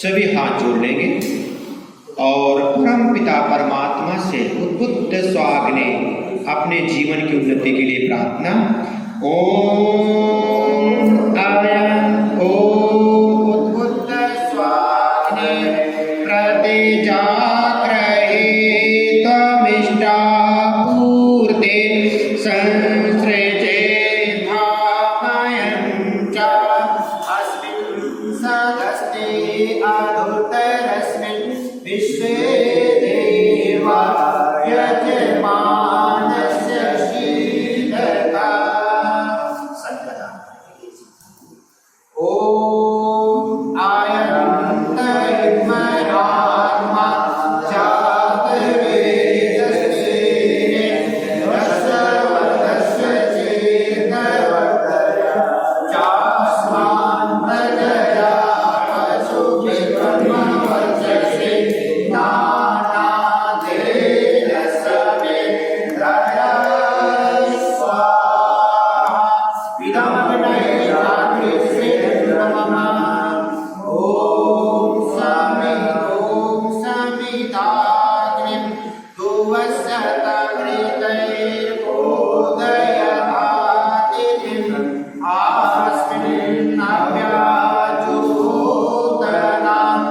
सभी हाथ जोड़ लेंगे और परम पिता परमात्मा से उद्बुद्ध स्वाग्ने अपने जीवन की उन्नति के लिए प्रार्थना। ओम आयं ओम उद्बुद्ध स्वाग्ने प्रतिजाग्रहे त्वमिष्टापूर्ते संसृजे भामयं च अस्मिन् सदस्ते अधुतरस्मिन् विश्वे देवा यजमानस्य शीलता संकदा। ओम आयन्त इन्मयात्मा जातवेदस्ते रसवदस्य चेतवर्तया चास्मान् प्रजया पशुभिर्ब्रह्मवर्चसे नानादेशसमेन्द्रया स्वाहा। इदमग्नये जागृत्से नमः। ओम समिताग्निं दुवस्यतघृतैर्बोधयतातिथिम् आस्मिन्नव्याजोतनाम्।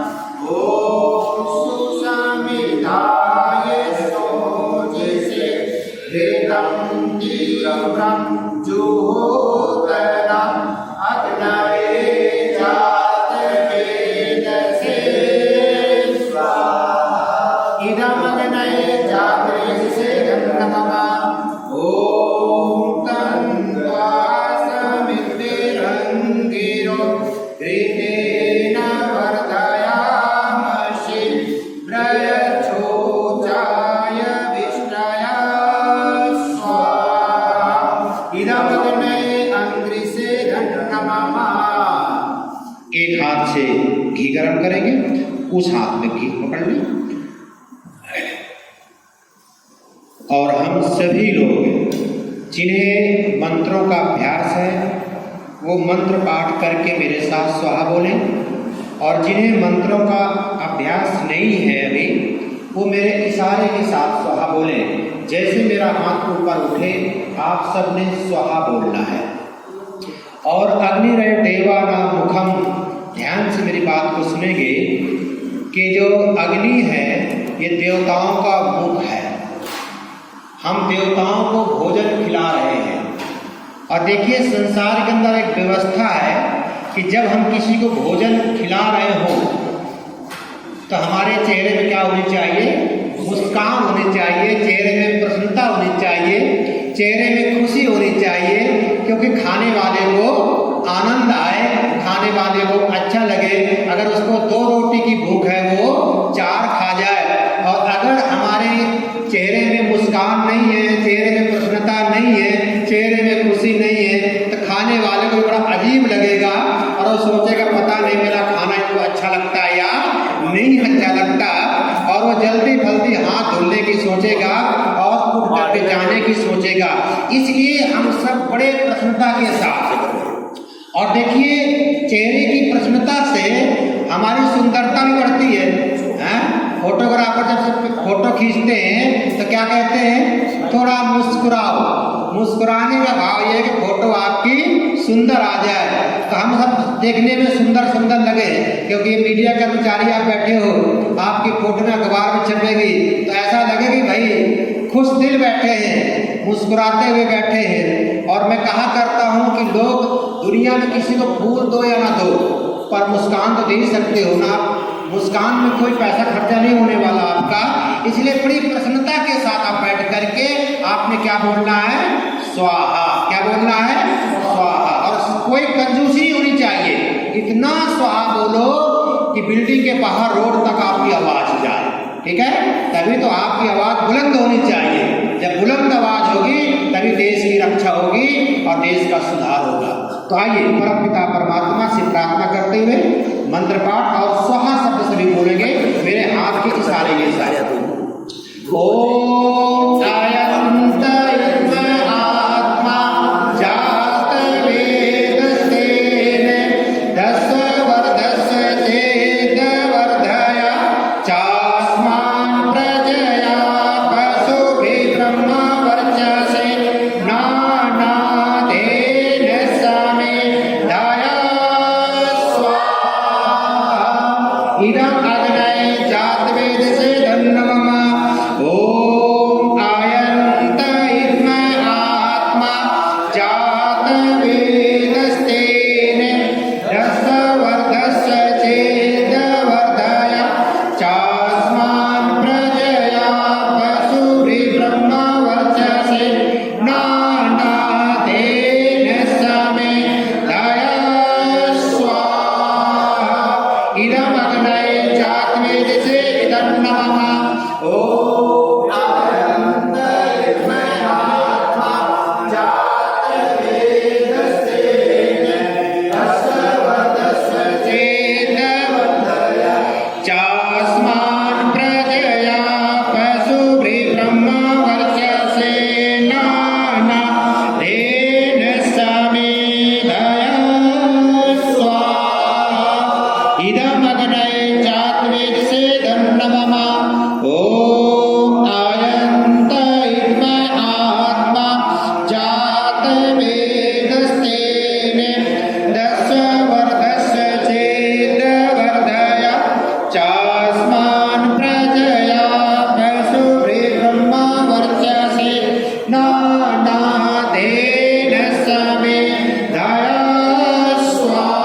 ओम सुसमिताय सोजिषे ऋतं तीव्रं जुहोतनाम् अग्नये जातवेदसे स्वाहा। इदमग्नये जागृत्से नमः। ओम तन्वा समितिरङ्गिरो घृतेन वर्धयामसि प्रयच्छोचाय विष्टया स्वाहा। इदमग्नये अङ्घ्रिसे नमः। एक हाथ से घी गरम करेंगे, उस हाथ में घी पकड़ लें और हम सभी लोग जिन्हें मंत्रों का अभ्यास है वो मंत्र पाठ करके मेरे साथ स्वाहा बोलें, और जिन्हें मंत्रों का अभ्यास नहीं है अभी वो मेरे इशारे के साथ स्वाहा बोलें। जैसे मेरा हाथ ऊपर उठे आप सब ने स्वाहा बोलना है। और अग्निरय देवानां मुखम, ध्यान से मेरी बात को सुनेंगे कि जो अग्नि है ये देवताओं का मुख है। हम देवताओं को भोजन खिला रहे हैं। और देखिए संसार के अंदर एक व्यवस्था है कि जब हम किसी को भोजन खिला रहे हो तो हमारे चेहरे में क्या होनी चाहिए? मुस्कान होनी चाहिए, चेहरे में प्रसन्नता होनी चाहिए, चेहरे में खुशी होनी चाहिए, क्योंकि खाने वाले को आनंद आए, खाने वाले को अच्छा लगे। अगर उसको 2 रोटी की भूख है वो 4 खा जाए। और अगर हमारे चेहरे में मुस्कान नहीं है, चेहरे में प्रसन्नता नहीं है, चेहरे में खुशी नहीं है तो खाने वाले को बड़ा अजीब लगेगा और वो सोचेगा पता नहीं मेरा खाना इनको अच्छा लगता है या नहीं अच्छा लगता, और वो जल्दी जल्दी हाथ धुलने की सोचेगा और उठ करके जाने की सोचेगा। इसलिए हम सब बड़े प्रसन्नता के साथ, और देखिए चेहरे की प्रसन्नता से हमारी सुंदरता भी बढ़ती है। फोटोग्राफर जब फोटो खींचते हैं तो क्या कहते हैं? थोड़ा मुस्कुराओ। मुस्कुराने का भाव ये है कि फोटो आपकी सुंदर आ जाए, तो हम सब देखने में सुंदर सुंदर लगे। क्योंकि मीडिया कर्मचारी आप बैठे हो, आपकी फोटो में अखबार में छपेगी तो ऐसा लगेगी भाई खुश दिल बैठे हैं, मुस्कुराते हुए बैठे हैं। और मैं कहा करता हूँ कि लोग दुनिया में किसी को फूल दो या ना दो, पर मुस्कान तो दे ही सकते हो ना। मुस्कान में कोई पैसा खर्चा नहीं होने वाला आपका, इसलिए बड़ी प्रसन्नता के साथ आप बैठ करके आपने क्या बोलना है? स्वाहा। क्या बोलना है? स्वाहा। और कोई कंजूसी नहीं होनी चाहिए, इतना स्वाहा बोलो कि बिल्डिंग के बाहर रोड तक आपकी आवाज जाए। ठीक है, तभी तो आपकी आवाज बुलंद होनी चाहिए। जब बुलंद आवाज होगी तभी देश की रक्षा होगी और देश का सुधार होगा। तो आइए परमपिता परमात्मा से प्रार्थना करते हुए मंत्र पाठ और स्वाहा शब्द सभी बोलेंगे मेरे हाथ के इशारे के साथ। ओम अयंत आत्मा जात वेदस्तेन दस वर्धस चेद वर्धया चास्मान् प्रजया पशुभिः ब्रह्म वर्चसे नानादेन समे दया स्वाहा। इदं अग्नये जातवेदसे धन्नमः। ओम आयन्त आत्मा जात वेदस्तेन दस वर्धस चेद वर्धया चास्मान् प्रजया पशुभिः ब्रह्म वर्चसे नानादेन समे दया स्वाहा। इदं अग्नये जातवेदसे धन्नमः। ओम अयंत आत्मा जात वेदस्तेन दस वर्धस चेद वर्धया चास्मान् प्रजया पशुभिः ब्रह्म वर्चसे नानादेन समे दया स्वाहा। इदं अग्नये जातवेदसे धन्नमः। ओम आयन्त आत्मा जात वेदस्तेन दस वर्धस चेद वर्धया चास्मान् प्रजया पशुभिः ब्रह्म वर्चसे नानादेन समे दया स्वाहा।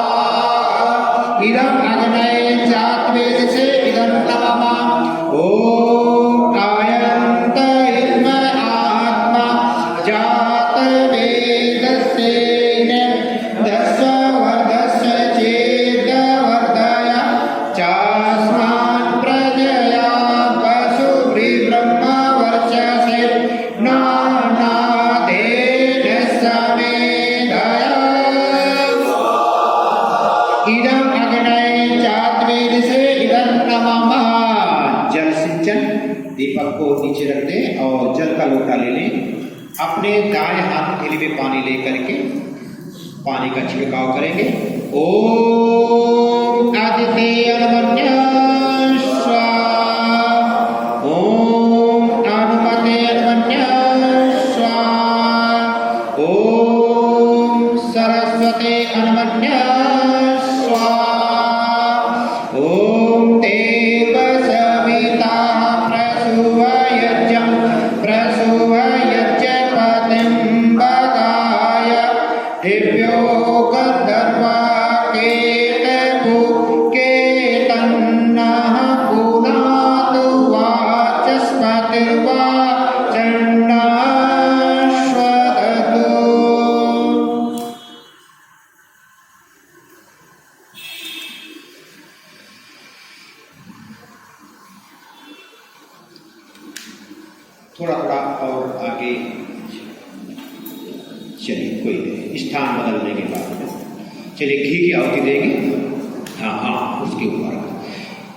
इदं अग्नये जातवेदसे धन्नमः। ओम आयन्त आत्मा जात वेदस्तेन दस वर्धस चेद वर्धया चास्मान् प्रजया पशुभिः ब्रह्म वर्चसे नानादेन समे दया स्वाहा। इदं अग्नये जातवेदसे धन्नमः। जल सिंचन, दीपक को नीचे रख दें और जल का लोटा ले लें। अपने दाएं हाथ थैली में पानी लेकर के पानी का छिड़काव करेंगे। ओम आदित्य अनुमन्य स्वाहा। ओम अनुमते अनुमन्य स्वाहा। ओम सरस्वती अनुमन्य स्वाहा। ओम देव सविता प्रसूवयज्ञं प्रसूवयज्ञपतिं वदाय दिव्यो गन्धर्वा केतन्नः पुनातु वाचस्पतिर्वाचन्नाश्वदतु। थोड़ा थोड़ा और आगे चलिए, कोई स्थान बदलने के बाद चलिए घी की आहुति देंगे। हाँ, उसके ऊपर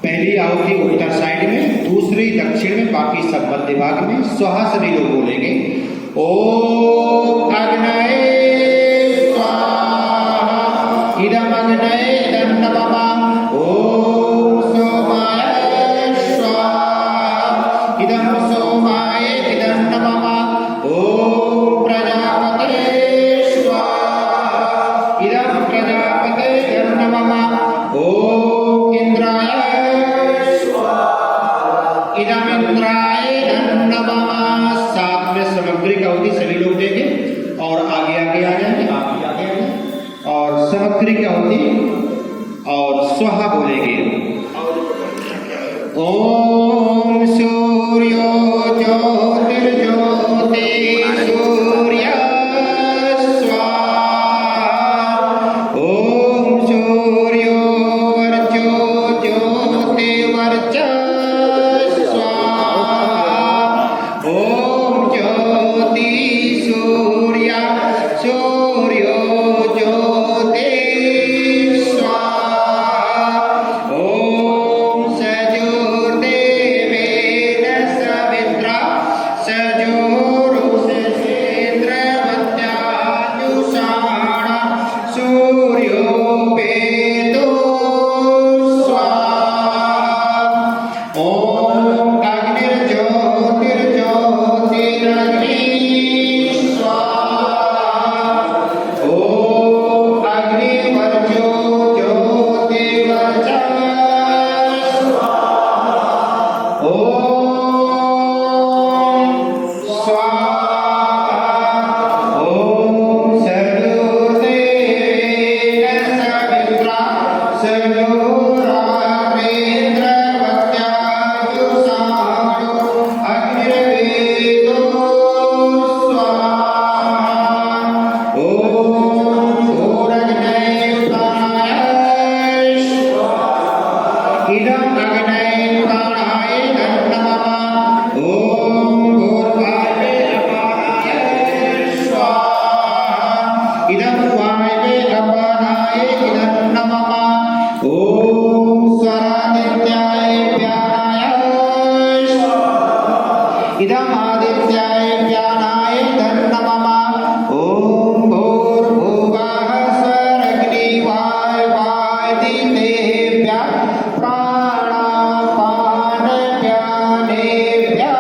पहली आहुति उत्तर साइड में, दूसरी दक्षिण में, बाकी सब मध्य भाग में। स्वाहा सभी लोग बोलेंगे। ओम अग्नये स्वाहा। इदं अग्नये धन्नमः। ओम सोमाय स्वाहा। इदं सोमाय धन्नमः। ओम प्रजापते स्वाहा। इदं प्रजापते धन्नमः। ओम इंद्राय स्वाहा। इदं इंद्राय धन्नमः। साथ में सामग्री का आहुति सभी लोग देंगे और आगे आगे आ जाएंगे, आगे और सामग्री की आहुति और स्वाहा बोलेंगे। ओम सूर्य इदम् आदित्याय ज्ञानाय धन्नमः। ओम भूर्भुवः स्वरग्निवायुवादितेभ्यः प्राणापानव्यानेभ्यः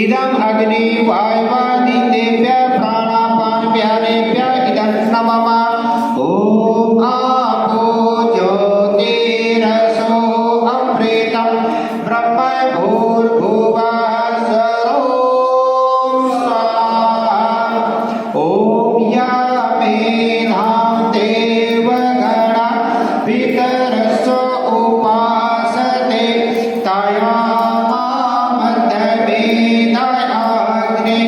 इदम् अग्निवायुवादितेभ्यः प्राणापानव्यानेभ्यः इदं नमः। ओम आपो ज्योतिरसो अमृतं ब्रह्म भूर्भुवः स्वरों स्वाहा। ओम यामेनां देवगणा पितरस्व उपासते तयामामतमेदाग्ने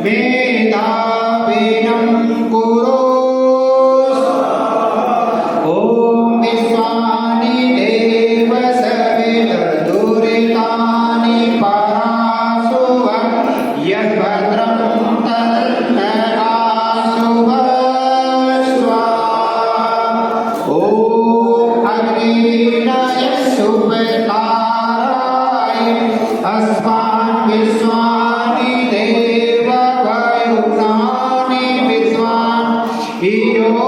मेधाविनं कुरु। ओम विश्वानि देव सवितुर्दुरितानि परासुव यद्भद्रं तन्नरासुव स्वाहा। ओम अग्निनाय सुपताराय अस्मान् विश्वानि देव वायुनानि विद्वान् ईयो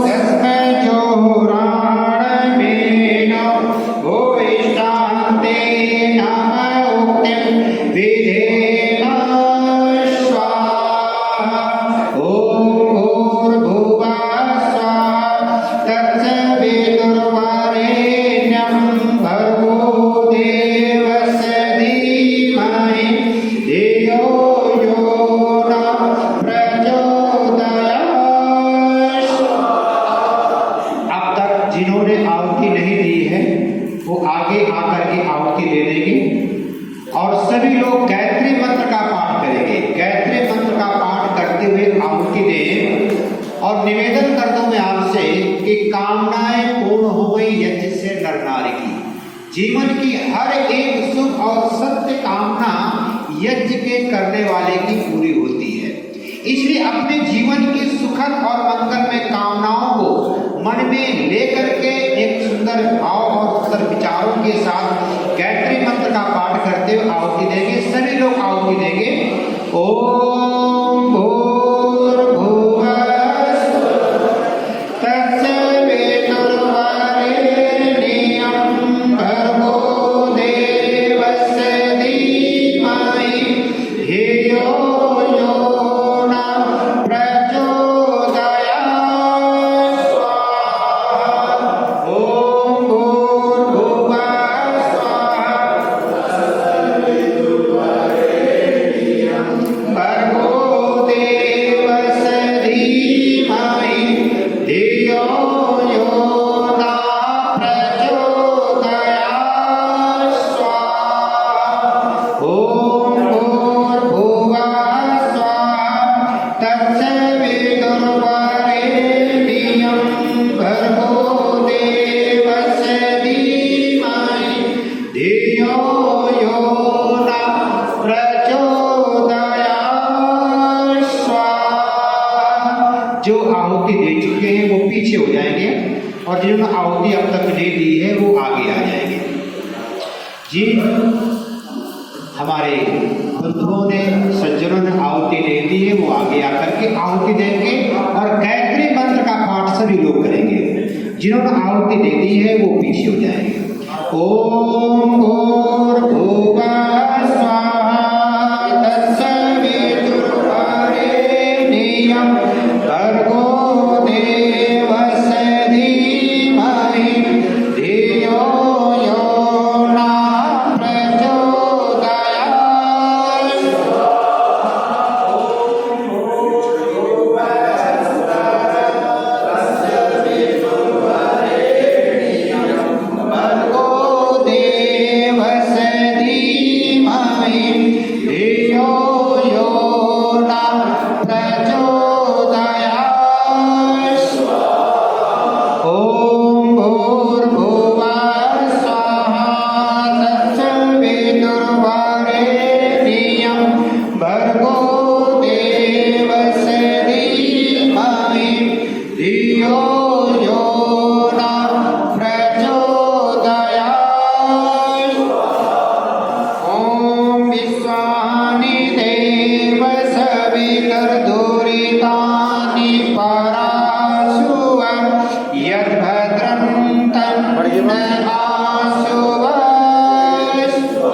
तस्मै जोराणमेनो भूयिष्ठान्ते नम उक्तिं विधेन स्वाहा। ओम भूर्भुवः स्वाहा तत्सवितुर्वरेण्यं भर्गो देवस्य धीमहि धियो यो न प्रचोदयात्। अब तक जिन्होंने आहुति नहीं दी है वो आगे आकर के आहुति ले लेंगे और सभी लोग गायत्री मंत्र का पाठ करेंगे। गायत्री मंत्र का पाठ करते हुए आहुति दें और निवेदन कर दूं मैं आपसे कि कामनाएं पूर्ण हो गई यज्ञ से नर नारी की। जीवन की हर एक शुभ और सत्य कामना यज्ञ के करने वाले की पूरी होती है। इसलिए अपने जीवन की सुखद और मंगलमय कामनाओं को मन में लेकर के एक सुंदर भाव और सुंदर विचारों के साथ गायत्री मंत्र का पाठ करते हुए आहुति देंगे। सभी लोग आहुति देंगे। ओम भूर्भुवः तत्सवितुर्वरेण्यं भर्गो देवस्य धीमहि धियो यो न प्रचोदयात् स्वाहा। ओम भूर्भुवः स्वाहा भर्गो देवस्य धीमहि धियो यो न प्रचोदयात् स्वाहा। ओम भूर्भुवः स्वाहा तत्सवितुर्वरेण्यं भर्गो देवस्य धीमहि धियो यो न प्रचोदयात् स्वाहा। जो आहुति दे चुके हैं वो पीछे हो जाएंगे और जिन्होंने आहुति अब तक नहीं दी है वो आगे आ जाएंगे। जी हमारे बंधुओं ने सज्जनों ने आहुति दे दी है वो आगे आकर के आहुति देंगे और गायत्री मंत्र का पाठ सभी लोग करेंगे। जिन्होंने आहुति दे दी है वो पीछे हो जाएंगे। ओम भूर्भुवः स्वाहा तत्सवितुर्वरेण्यं भर्गो देवस्य धीमहि धियो यो न प्रचोदयात्। भर्गो देवस्य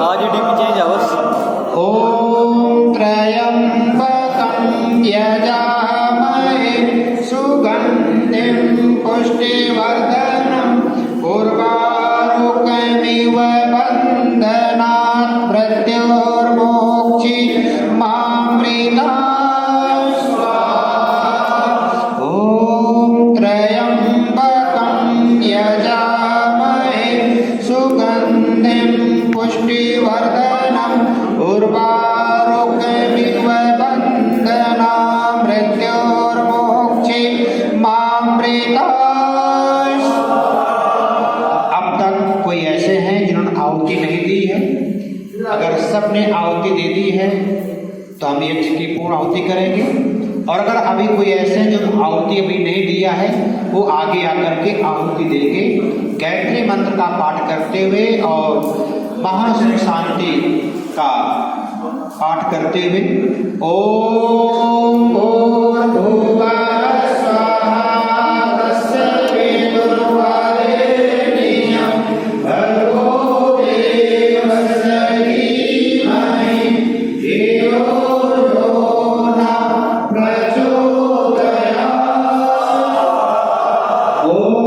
आवाज ही डीपी चेंज है बस। ओम त्र्यंबकं यजामहे सुगंधिं पुष्टिवर्धनम् उर्वारुकमिव बन्धनात् मृत्योर्मोक्षि मामृतात् स्वाहा। ओम त्र्यंबकं यजामहे सुगंधिं पुष्टिवर्धनम् उर्वारुकमिव बन्धनात् मृत्योर्मोक्षि मामृतात्। अब तक कोई ऐसे हैं जिन्होंने आहुति नहीं दी है? अगर सबने आहुति दे दी है तो हम यज्ञ की पूर्ण आहुति करेंगे। और अगर अभी कोई ऐसे हैं जो आहुति अभी नहीं दिया है, वो आगे आकर के आहुति देंगे गायत्री मंत्र का पाठ करते हुए और महासुख शांति का पाठ करते हुए। ओम भूर्भुवः स्वाहा तस्य विदुर्वरेण्यं भर्गो देवस्य धीमहि धियो यो नः प्रचोदयात्। ओम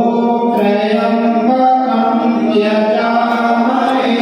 त्र्यंबकं यजामहे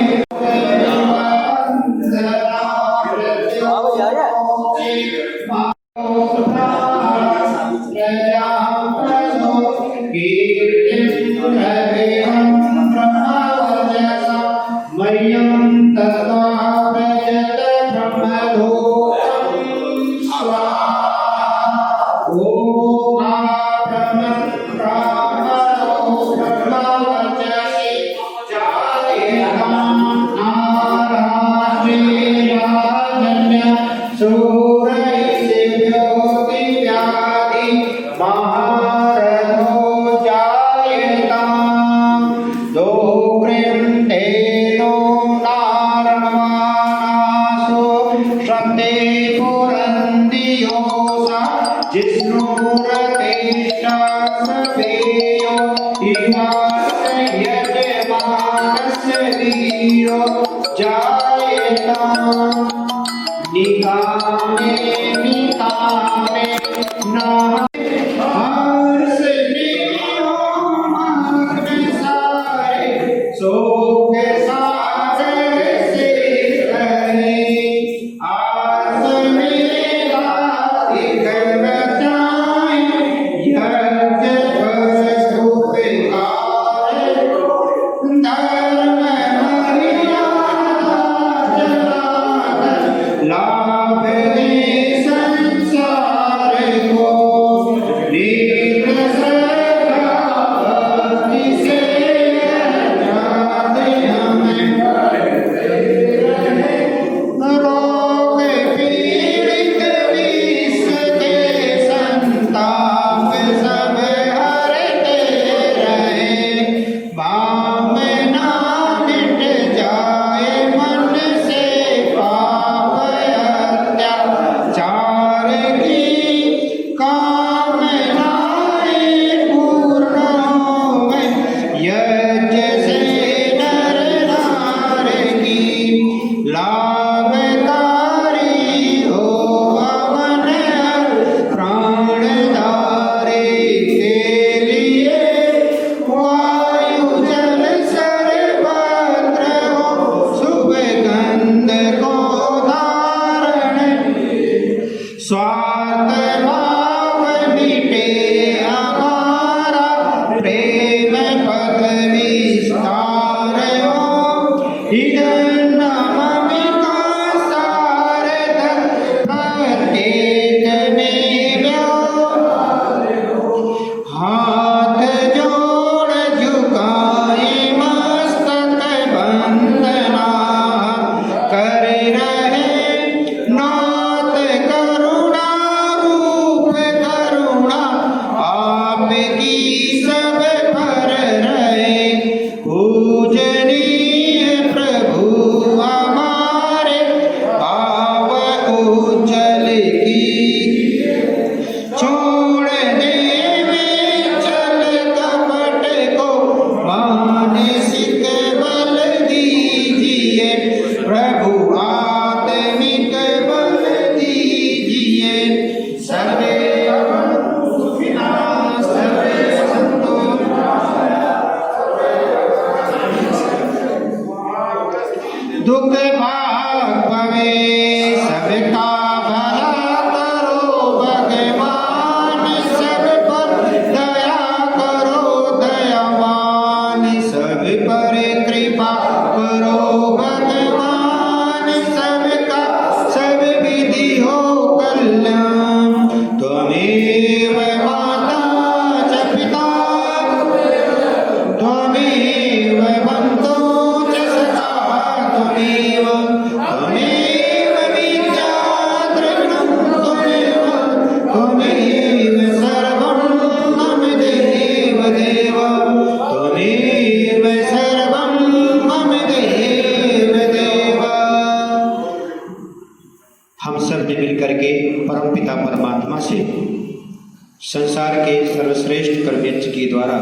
Ida Namamika दुख भाग पवे सबका भला करो भगवान, सब पर दया करो दयावान, सब पर कृपा करो भगवान, सबका सब विधि हो कल्याण। त्वमेव माता च पिता त्वमेव बन्धो च सखा त्वमेव विद्या द्रविणं त्वमेव सर्वं मम देव देव, त्वमेव सर्वं मम देव देव। हम सब ने मिलकर के परमपिता परमात्मा से संसार के सर्वश्रेष्ठ कर्मयज्ञ के द्वारा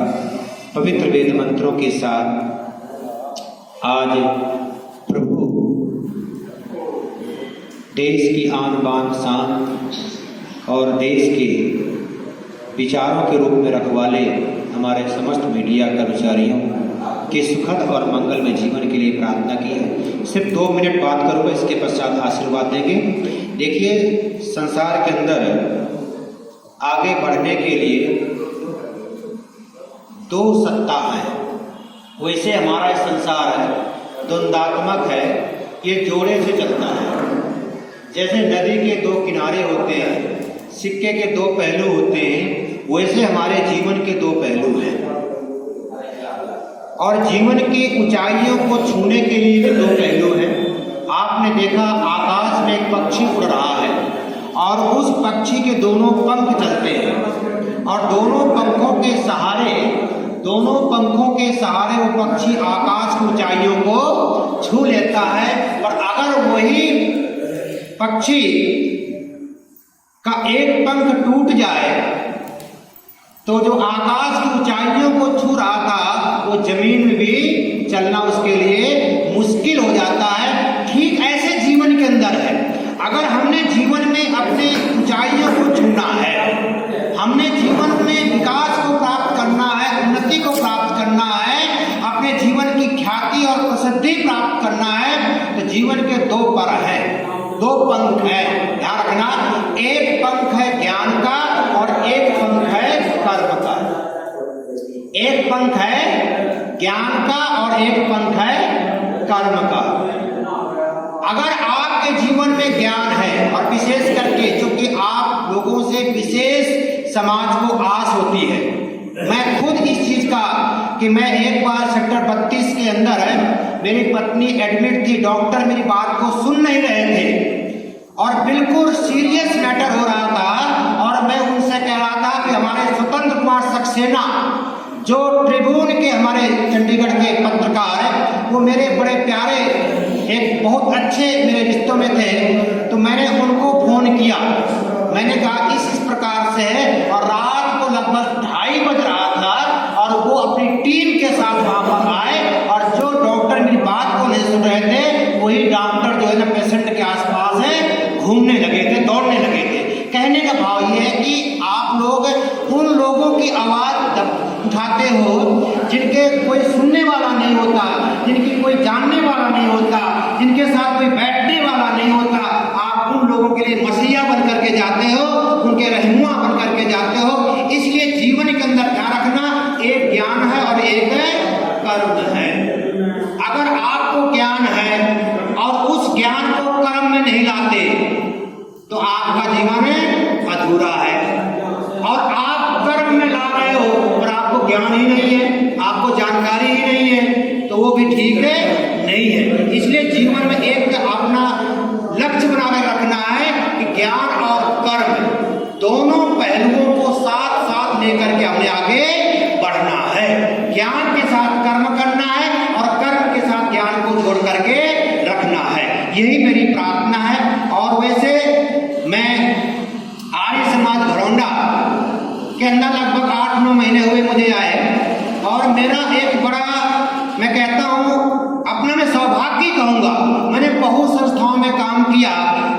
पवित्र वेद मंत्रों के साथ आज प्रभु देश की आन बान शान और देश के विचारों के रूप में रखवाले हमारे समस्त मीडिया कर्मचारियों के सुखद और मंगलमय जीवन के लिए प्रार्थना की है। सिर्फ 2 मिनट बात करूँगा, इसके पश्चात आशीर्वाद देंगे। देखिए, संसार के अंदर आगे बढ़ने के लिए 2 सत्ता है। वैसे हमारा संसार है द्वंद्वात्मक है, ये जोड़े से चलता है। जैसे नदी के 2 किनारे होते हैं, सिक्के के 2 पहलू होते हैं, वैसे हमारे जीवन के 2 पहलू हैं। और जीवन की ऊंचाइयों को छूने के लिए भी 2 पहलू हैं। आपने देखा आकाश में एक पक्षी उड़ रहा है और उस पक्षी के दोनों पंख चलते हैं और दोनों पंखों के सहारे वो पक्षी आकाश की ऊंचाइयों को छू लेता है। और अगर वही पक्षी का एक पंख टूट जाए तो जो आकाश की ऊंचाइयों को छू रहा था वो जमीन में भी चलना उसके लिए मुश्किल हो जाता है। ठीक ऐसे जीवन के अंदर है। अगर हमने जीवन में अपने ऊंचाइयों को छूना है, हमने जीवन में विकास को प्राप्त करना है, उन्नति को प्राप्त करना है, अपने जीवन की ख्याति और प्रसिद्धि प्राप्त करना है, तो जीवन के 2 पर है, 2 पंख है। ध्यान रखना, एक पंख है ज्ञान का और एक पंख है कर्म का। एक पंख है ज्ञान का और एक पंख है कर्म का। अगर आपके जीवन में ज्ञान है और विशेष करके चूंकि आप लोगों से विशेष समाज को आस होती है, मैं खुद इस चीज का कि मैं एक बार सेक्टर 32 के अंदर है, मेरी पत्नी एडमिट थी, डॉक्टर मेरी बात को सुन नहीं रहे थे और बिल्कुल सीरियस मैटर हो रहा था और मैं उनसे कह रहा था कि हमारे स्वतंत्र कुमार सक्सेना जो ट्रिब्यून के हमारे चंडीगढ़ के पत्रकार हैं, वो मेरे बड़े प्यारे एक बहुत अच्छे मेरे रिश्तों में थे। तो मैंने उनको फोन किया, मैंने कहा इस प्रकार से है और रात को लगभग 2:30 बज रहा था और वो अपनी टीम के साथ वहां पर आए और जो डॉक्टर मेरी बात को नहीं सुन रहे थे वही डॉक्टर जो है ना पेशेंट के आसपास है घूमने लगे थे, दौड़ने लगे थे। कहने का भाव ये है कि आप लोग उन लोगों की आवाज उठाते हो जिनके कोई सुनने वाला नहीं होता, जिनकी कोई जानने वाला नहीं होता, जिनके साथ कोई बैठने वाला नहीं होता। आप उन लोगों के लिए मसीहा बन करके जाते हो, उनके रहनुमा बन करके जाते हो। इसलिए जीवन के अंदर ध्यान रखना, एक ज्ञान है और एक कर्म है। अगर आपको ज्ञान है और उस ज्ञान को कर्म में नहीं लाते तो आपका जीवन अधूरा है। और आप कर्म में ला रहे हो और आपको ज्ञान ही नहीं है, आपको जानकारी ही नहीं है, तो वो भी ठीक है नहीं है। इसलिए जीवन में एक अपना लक्ष्य बनाकर रखना है कि ज्ञान और कर्म दोनों पहलुओं को साथ साथ लेकर के हमने आगे बढ़ना है। ज्ञान के साथ कर्म करना है और कर्म के साथ ज्ञान को जोड़ करके रखना है। यही मेरी प्रार्थना है। और वैसे मैं आर्य समाज घरौंडा के अंदर लगभग 8-9 महीने हुए मुझे आए और मेरा एक बड़ा, मैं कहता हूँ अपना मैं सौभाग्य कहूँगा, मैंने बहुत संस्थाओं में काम किया,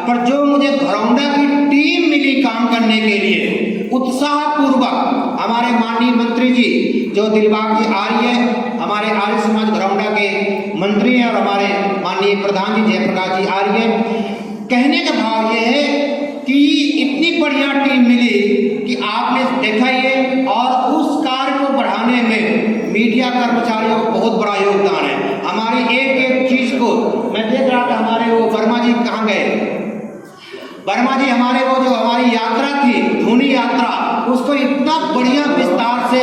पर जो मुझे घरौंडा की टीम मिली काम करने के लिए उत्साहपूर्वक, हमारे माननीय मंत्री जी जो दिलबाग जी आर्य, हमारे आर्य समाज घरौंडा के मंत्री हैं और हमारे माननीय प्रधान जी जयप्रकाश जी आर्य। कहने का भाव ये है कि इतनी बढ़िया टीम मिली कि आपने देखा ये, और उस कार्य को बढ़ाने में मीडिया कर्मचारियों का बहुत बड़ा योगदान है। हमारी एक एक चीज को मैं देख रहा था, हमारे वो वर्मा जी कहाँ गए, वर्मा जी हमारे वो जो हमारी यात्रा थी धूनी यात्रा, उसको इतना बढ़िया विस्तार से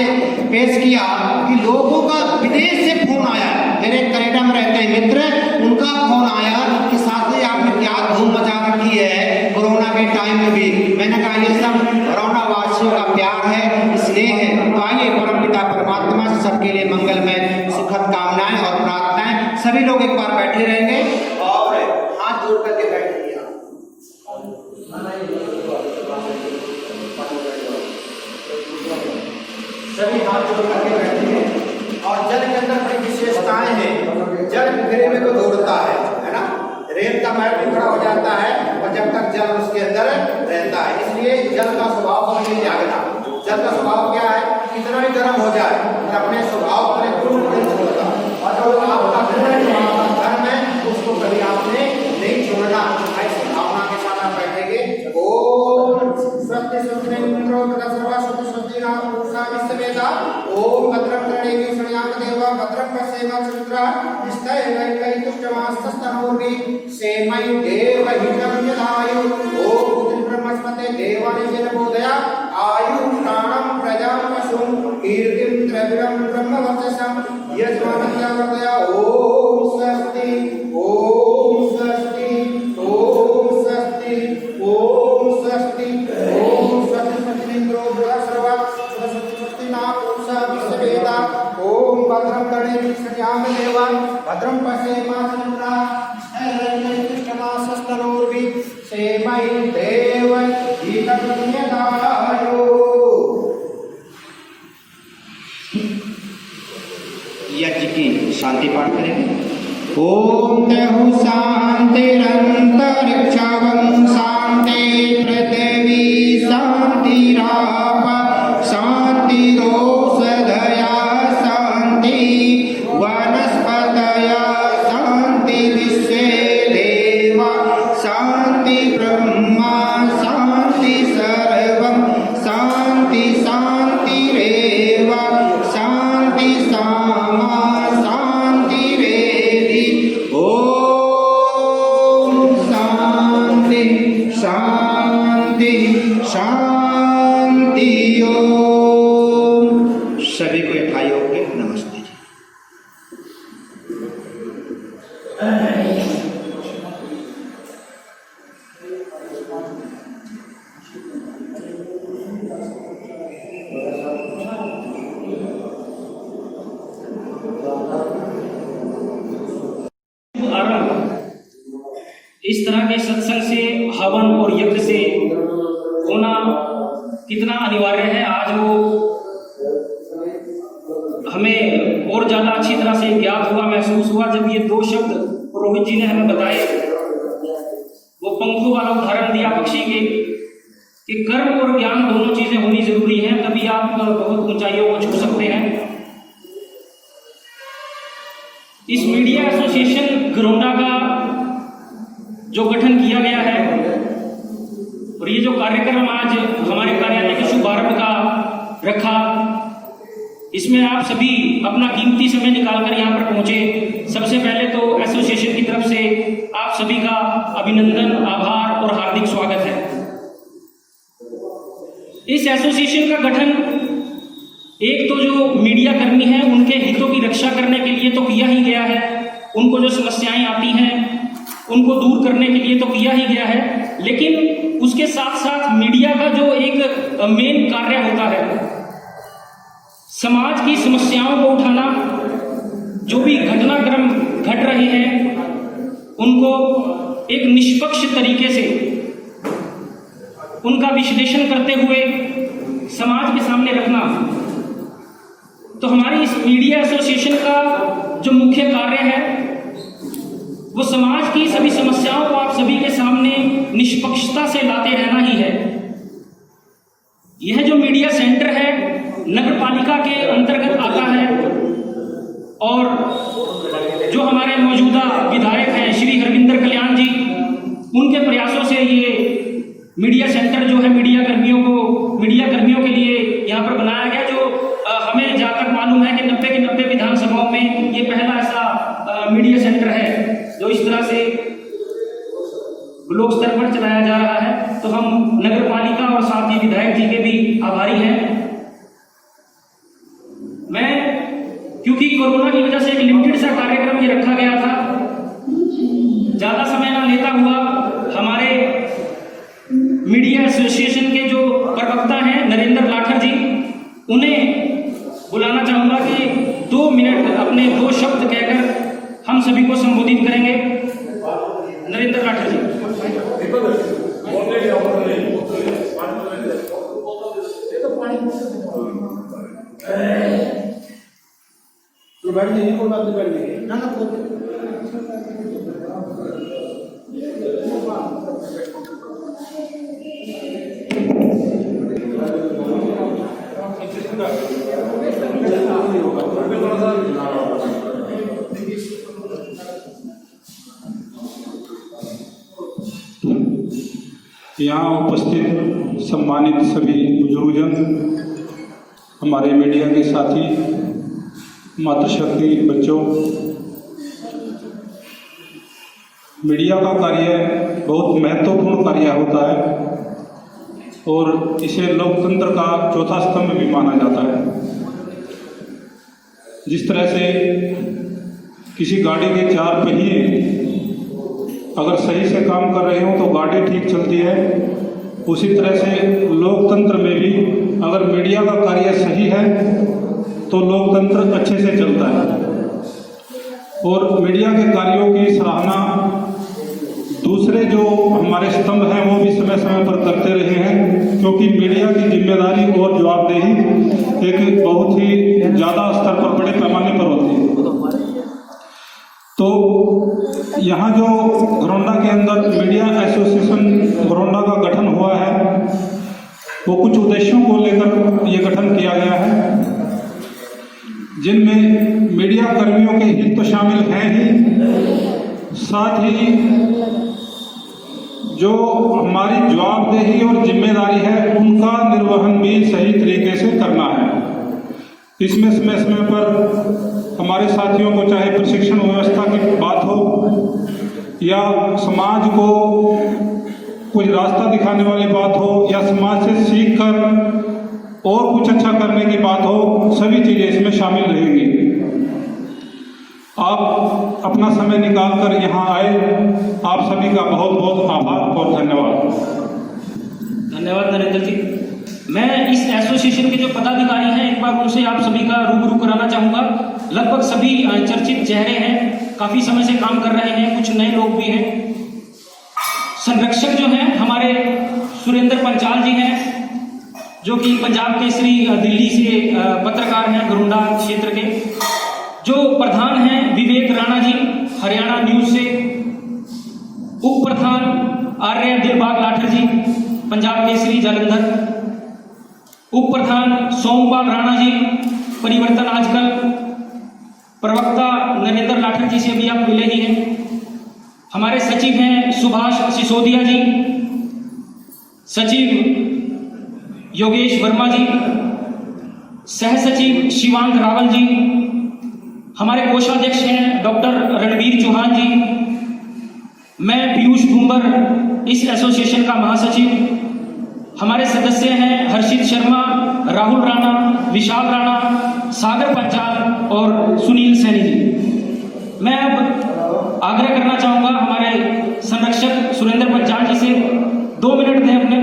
पेश किया कि लोगों का विदेश से फोन आया। मेरे कनाडा में रहते हैं मित्र, उनका फोन आया कि साथी आपने क्या धूम मचा रखी है कोरोना के टाइम में भी। मैंने कहा ये सब कोरोना वासियों का प्यार है, स्नेह है। तो आइए परमपिता परमात्मा से सबके लिए मंगलमय सुखद कामनाएं और प्रार्थनाएं। सभी लोग एक बार बैठे रहेंगे और हाथ जोड़ करके बैठेंगे। सभी हाथ जोड़ करके बैठेंगे। और जल के अंदर बड़ी विशेषताएं हैं। जल घेरे को दौड़ता है ना, रेत का मैट भी खड़ा हो जाता है और जब तक जल उसके अंदर रहता है। इसलिए जल का स्वभाव हमें जागना। जल का स्वभाव क्या है, कितना भी गर्म हो जाए अपने स्वभाव पर पूर्ण नहीं छोड़ता, और जो आपका धर्म है उसको कभी आपने नहीं छोड़ना। ऐसी भावना के साथ आप बैठेंगे। ओम स्वस्ति स्वस्ति इंद्रो तथा सर्वा स्वस्ति स्वस्ति नाम पुरुषा विश्ववेदा। ओम भद्रं कर्णेभिः शृणुयाम देवा भद्रं पश्येम चन्द्रा निष्ठैवैकैतुष्टमास्तस्तनोर्भि सेमै देवहितं यदायु। ओम ब्रह्मस्पते देवानिजेन बोधया आयु प्राणं प्रजां पशुं कीर्तिं द्रविणं ब्रह्मवर्चसं यजमानस्य वर्धया। ओम स्वस्ति ओम स्वस्ति ओम स्वस्ति ओम स्वस्ति ओम स्वस्ति इंद्रो बृहस्पतिर्वा स्वस्ति नाम पुरुषा विश्ववेदा। ओम भद्रं कर्णेभिः शृणुयाम देवा भद्रं पश्येम चन्द्रा निष्ठैवैकैतुष्टमास्तनोर्भि सेमै देवहितं यदायु। यज्ञ की शांति पाठ करेंगे। ओम देहु शांतिरंतरिक्षं शांति पृथ्वी शांतिराप शांतिरोषधया शांति वनस्पतय शांति विश्वे देवा शांति ब्रह्मा शांति सर्वं शांति शांतिरेव शांति सामा शांतिरेधि। ओम शांति शांति शांति। ओम सभी को यथायोग के नमस्ते जी। इस तरह के सत्संग से, हवन और यज्ञ से होना कितना अनिवार्य है, आज वो हमें और ज्यादा अच्छी तरह से ज्ञात हुआ, महसूस हुआ जब ये दो शब्द पुरोहित जी ने हमें बताए। वो पंखों वाला उदाहरण दिया पक्षी के, कि कर्म और ज्ञान दोनों चीजें होनी जरूरी हैं, तभी आप बहुत ऊंचाइयों को छू सकते हैं। इस मीडिया एसोसिएशन गरोंडा का जो गठन किया गया है और ये जो कार्यक्रम आज हमारे कार्यालय के शुभारंभ का रखा, इसमें आप सभी अपना कीमती समय निकालकर यहाँ पर पहुंचे। सबसे पहले तो एसोसिएशन की तरफ से आप सभी का अभिनंदन, आभार और हार्दिक स्वागत है। इस एसोसिएशन का गठन एक तो जो मीडिया कर्मी हैं उनके हितों की रक्षा करने के लिए तो किया ही गया है, उनको जो समस्याएं आती हैं उनको दूर करने के लिए तो किया ही गया है, लेकिन उसके साथ साथ मीडिया का जो एक मेन कार्य होता है, समाज की समस्याओं को उठाना, जो भी घटनाक्रम घट रहे हैं उनको एक निष्पक्ष तरीके से उनका विश्लेषण करते हुए समाज के सामने रखना। तो हमारी इस मीडिया एसोसिएशन का जो मुख्य कार्य है वो समाज की सभी समस्याओं को आप सभी के सामने निष्पक्षता से लाते रहना ही है। यह जो मीडिया सेंटर है नगर पालिका के अंतर्गत आता है और जो हमारे मौजूदा विधायक हैं श्री हरविंदर कल्याण जी, उनके प्रयासों से ये मीडिया सेंटर जो है मीडिया कर्मियों के लिए यहाँ पर बनाया गया, जो हमें जहाँ तक मालूम है कि 90 के 90 विधानसभाओं में ये पहला ऐसा मीडिया सेंटर है जो इस तरह से ब्लॉक स्तर पर चलाया जा रहा है। तो हम नगर पालिका और साथ ही विधायक जी के भी आभारी हैं। मैं क्योंकि कोरोना की वजह से एक लिमिटेड सा कार्यक्रम ये रखा गया था, ज्यादा समय ना लेता हुआ हमारे मीडिया एसोसिएशन के जो प्रवक्ता हैं नरेंद्र लाठर जी, उन्हें बुलाना चाहूंगा कि 2 मिनट अपने 2 शब्द कहकर हम सभी को संबोधित करेंगे। नरेंद्र लाठर जी। यहाँ उपस्थित सम्मानित सभी बुजुर्गजन, हमारे मीडिया के साथी, मातृशक्ति बच्चों, मीडिया का कार्य बहुत महत्वपूर्ण कार्य होता है और इसे लोकतंत्र का चौथा स्तंभ भी माना जाता है। जिस तरह से किसी गाड़ी के 4 पहिए अगर सही से काम कर रहे हो तो गाड़ी ठीक चलती है, उसी तरह से लोकतंत्र में भी अगर मीडिया का कार्य सही है तो लोकतंत्र अच्छे से चलता है। और मीडिया के कार्यों की सराहना दूसरे जो हमारे स्तंभ हैं वो भी समय समय पर करते रहे हैं, क्योंकि मीडिया की जिम्मेदारी और जवाबदेही एक बहुत ही ज़्यादा स्तर पर, बड़े पैमाने पर होती है। तो यहाँ जो घरौंडा के अंदर मीडिया एसोसिएशन घरौंडा का गठन हुआ है, वो कुछ उद्देश्यों को लेकर ये गठन किया गया है, जिनमें मीडिया कर्मियों के हित तो शामिल हैं ही, साथ ही जो हमारी जवाबदेही और जिम्मेदारी है उनका निर्वहन भी सही तरीके से करना है। इसमें समय समय पर हमारे साथियों को चाहे प्रशिक्षण व्यवस्था की बात हो या समाज को कुछ रास्ता दिखाने वाली बात हो या समाज से सीख कर और कुछ अच्छा करने की बात हो, सभी चीज़ें इसमें शामिल रहेंगी। आप अपना समय निकाल कर यहाँ आए, आप सभी का बहुत बहुत आभार और धन्यवाद। धन्यवाद नरेंद्र जी। मैं इस एसोसिएशन के जो पदाधिकारी हैं एक बार उनसे आप सभी का रूबरू कराना चाहूँगा। लगभग सभी चर्चित चेहरे हैं, काफ़ी समय से काम कर रहे हैं, कुछ नए लोग भी हैं। संरक्षक जो हैं हमारे सुरेंद्र पंचाल जी हैं, जो कि पंजाब केसरी दिल्ली से पत्रकार हैं घरौंडा क्षेत्र के। जो प्रधान हैं विवेक राणा जी हरियाणा न्यूज से। उप प्रधान आर्य दिलबाग लाठर जी पंजाब केसरी जालंधर। उप प्रधान सोमपाल राणा जी परिवर्तन आजकल। प्रवक्ता नरेंद्र लाठर जी से भी आप मिले ही हैं। हमारे सचिव हैं सुभाष सिसोदिया जी, सचिव योगेश वर्मा जी, सह सचिव शिवांग रावल जी, हमारे कोषाध्यक्ष हैं डॉक्टर रणवीर चौहान जी, मैं पीयूष भुंबर इस एसोसिएशन का महासचिव। हमारे सदस्य हैं हर्षित शर्मा, राहुल राणा, विशाल राणा, सागर पंचाल और सुनील सैनी जी। मैं अब आग्रह करना चाहूँगा हमारे संरक्षक सुरेंद्र पंचाल जी से 2 मिनट दें अपने।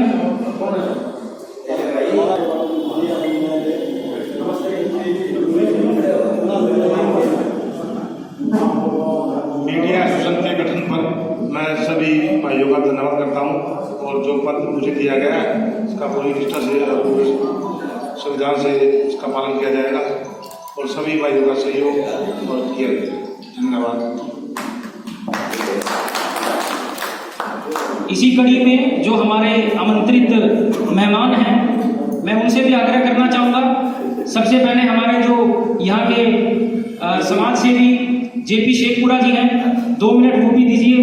मीडिया एसोसिएशन के गठन पर मैं सभी भाइयों का धन्यवाद करता हूं और जो पद मुझे दिया गया है इसका पूरी निष्ठा से और पूरे संविधान से इसका पालन किया जाएगा और सभी भाइयों का सहयोग और किया जाएगा। धन्यवाद। इसी कड़ी में जो हमारे आमंत्रित मेहमान हैं मैं उनसे भी आग्रह करना चाहूँगा। सबसे पहले हमारे जो यहाँ के समाज सेवी जेपी शेखपुरा जी हैं, 2 मिनट वो भी दीजिए।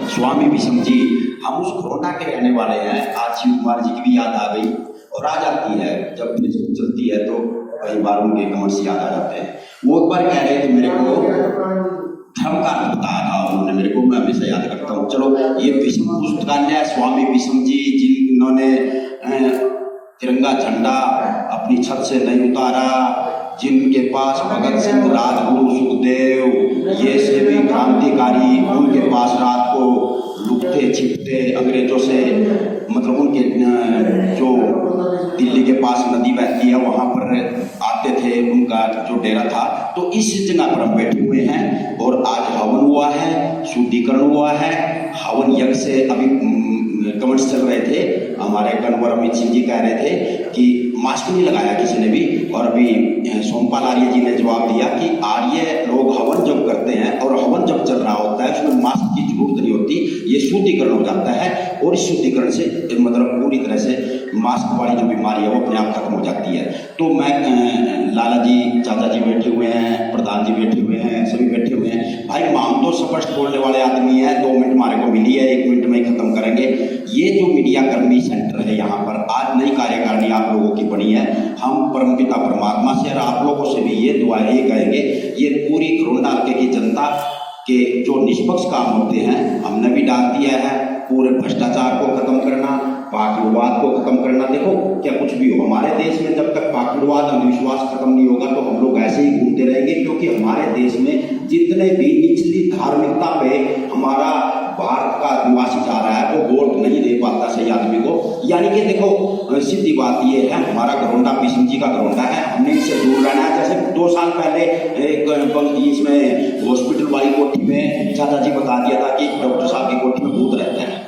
स्वामी विषम जी, हम उस कोरोना के रहने वाले हैं। आज शिव कुमार जी की भी याद आ गई और आ जाती है, जब फेसबुक चलती है तो कई बार उनके कमेंट्स याद आ जाते हैं। वो एक बार कह रहे थे मेरे को, धर्म का अर्थ बताया था उन्होंने मेरे को, मैं हमेशा याद करता हूँ। चलो, ये विषम पुस्तकालय स्वामी विषम जी, जिन्होंने तिरंगा झंडा अपनी छत से नहीं उतारा, जिनके पास भगत सिंह, राजगुरु, सुखदेव ये से भी क्रांतिकारी, उनके पास रात को लुकते छिपते अंग्रेजों से, मतलब उनके जो दिल्ली के पास नदी बहती है वहाँ पर आते थे, उनका जो डेरा था। तो इस जगह पर हम बैठे हुए हैं और आज हवन हुआ है, शुद्धिकरण हुआ है। हवन यज्ञ से अभी कमेंट्स चल रहे थे, हमारे कन्वर अमित सिंह जी कह रहे थे कि मास्क नहीं लगाया किसी ने भी, और अभी सोमपाल आर्य जी ने जवाब दिया कि आर्य लोग हवन जब करते हैं और हवन जब चल रहा होता है उसमें मास्क की जरूरत नहीं होती, ये शुद्धिकरण हो जाता है और इस शुद्धिकरण से मतलब पूरी तरह से मास्क वाली जो बीमारी है वो अपने आप खत्म हो जाती है। तो मैं लाला जी, चाचा जी बैठे हुए हैं, प्रधान जी बैठे हुए हैं, सभी बैठे हुए हैं। भाई हम तो स्पष्ट बोलने वाले आदमी हैं, 2 मिनट हमारे को मिली है, 1 मिनट में ही खत्म करेंगे। ये जो मीडिया कर्मी सेंटर है यहाँ पर, आज नई कार्यकारिणी आप लोगों की बनी है, हम परमपिता परमात्मा से और आप लोगों से भी ये दुआएं ये कहेंगे, ये पूरी घरोंडा हल्के की जनता के जो निष्पक्ष काम होते हैं हमने भी डाल दिया है। पूरे भ्रष्टाचार को खत्म करना, पाखंडवाद को खत्म करना। देखो, क्या कुछ भी हो, हमारे देश में जब तक पाखंडवाद, अंधविश्वास खत्म नहीं होगा तो हम लोग ऐसे ही घूमते रहेंगे, क्योंकि हमारे देश में जितने भी निचली धार्मिकता पे हमारा भारत का निवासी जा रहा है वो वोट नहीं दे पाता सही आदमी को। यानी कि देखो, सीधी बात ये है, हमारा घरोंडा विष्णु जी का घरोंडा है, हमने इससे दूर रहना है। जैसे 2 साल पहले एक इसमें हॉस्पिटल वाली कोठी में चाचा जी बता दिया था कि डॉक्टर साहब की कोठी में भूत रहते हैं,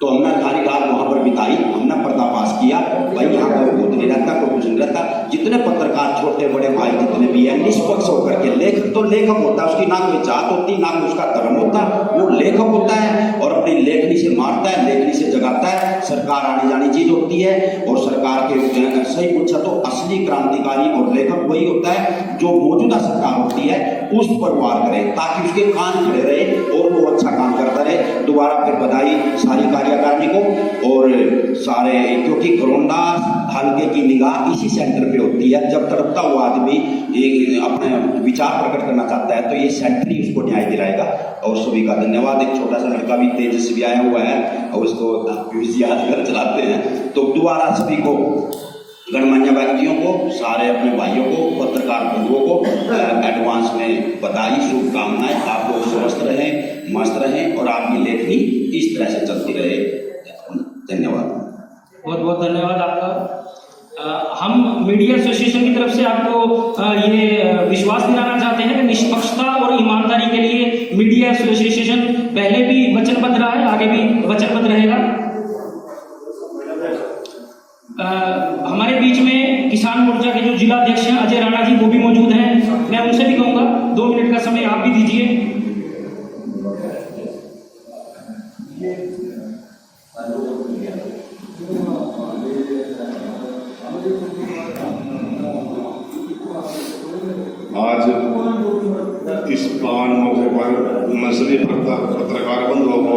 तो हमने सारी रात वहाँ पर बिताई, हमने पर्दाफाश किया, भाई यहाँ कोई भूत नहीं रहता, कोई कुछ नहीं रहता। जितने पत्रकार, छोटे बड़े भाई जितने भी हैं, निष्पक्ष होकर के, लेखक तो लेखक होता है, उसकी ना कोई जात होती, ना कोई उसका धर्म होता, वो लेखक होता है और अपनी लेखनी से मारता है, लेखनी से जगाता है। सरकार आनी जानी चीज होती है और सरकार के सही पूछा तो असली क्रांतिकारी और लेखक वही होता है जो मौजूदा सरकार होती है उस पर वार करे, ताकि उसके कान खड़े रहे और वो अच्छा काम करता रहे। दोबारा फिर बधाई सारी कार्यकारिणी को और सारे, क्योंकि घरोंडा हल्के की निगाह इसी सेंटर पे होती है। जब तड़पता हुआ आदमी अपने विचार प्रकट करना चाहता है तो ये सेंटर ही उसको न्याय दिलाएगा। और सभी का धन्यवाद। एक छोटा सा लड़का भी तेजस्वी आया हुआ है और उसको यादगार चलाते हैं। तो दोबारा सभी को, गणमान्य व्यक्तियों को, सारे अपने भाइयों को, पत्रकार बंधुओं को एडवांस में बधाई, शुभकामनाएं। आप लोग स्वस्थ रहें, मस्त रहें और आपकी लेखनी इस तरह से चलती रहे। धन्यवाद। बहुत बहुत धन्यवाद आपका। हम मीडिया एसोसिएशन की तरफ से आपको ये विश्वास दिलाना चाहते हैं कि निष्पक्षता और ईमानदारी के लिए मीडिया एसोसिएशन पहले भी वचनबद्ध रहा है, आगे भी वचनबद्ध रहेगा। हमारे बीच में किसान मोर्चा के जो जिला अध्यक्ष हैं अजय राणा जी, वो भी मौजूद हैं। मैं उनसे भी कहूँगा 2 मिनट का समय आप भी दीजिए। आज इस पावन मौके पर मैं सभी पत्रकार बंधुओं को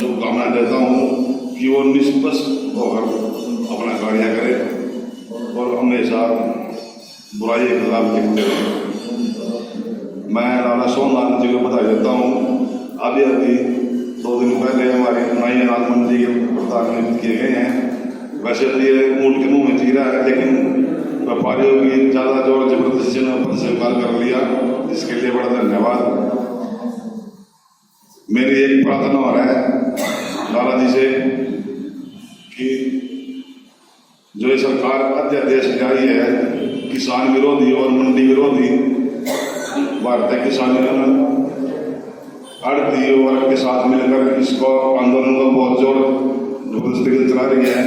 शुभकामनाएं देता हूँ कि वो निष्पक्ष होकर अपना कार्य करें और हमेशा बुराई के खिलाफ लिखते रहें। मैं लाला सोमनाथ जी को बधाई देता हूँ। अभी 2 दिन पहले हमारे नई अनाथ मंडी के प्रधान नियुक्त किए गए हैं। वैसे तो ये ऊँट के मुँह में चीरा है, लेकिन व्यापारियों की ज़्यादा जोर जबरदस्ती से पद स्वीकार कर लिया, इसके लिए बड़ा धन्यवाद। मेरी एक प्रार्थना हो रहा है लाला जी से कि जो ये सरकार अध्यादेश लाई है किसान विरोधी और मंडी विरोधी, भारतीय किसान यूनियन आड़ती वर्ग के साथ मिलकर इसको आंदोलन को बहुत जोर जबरदस्ती से चला रही है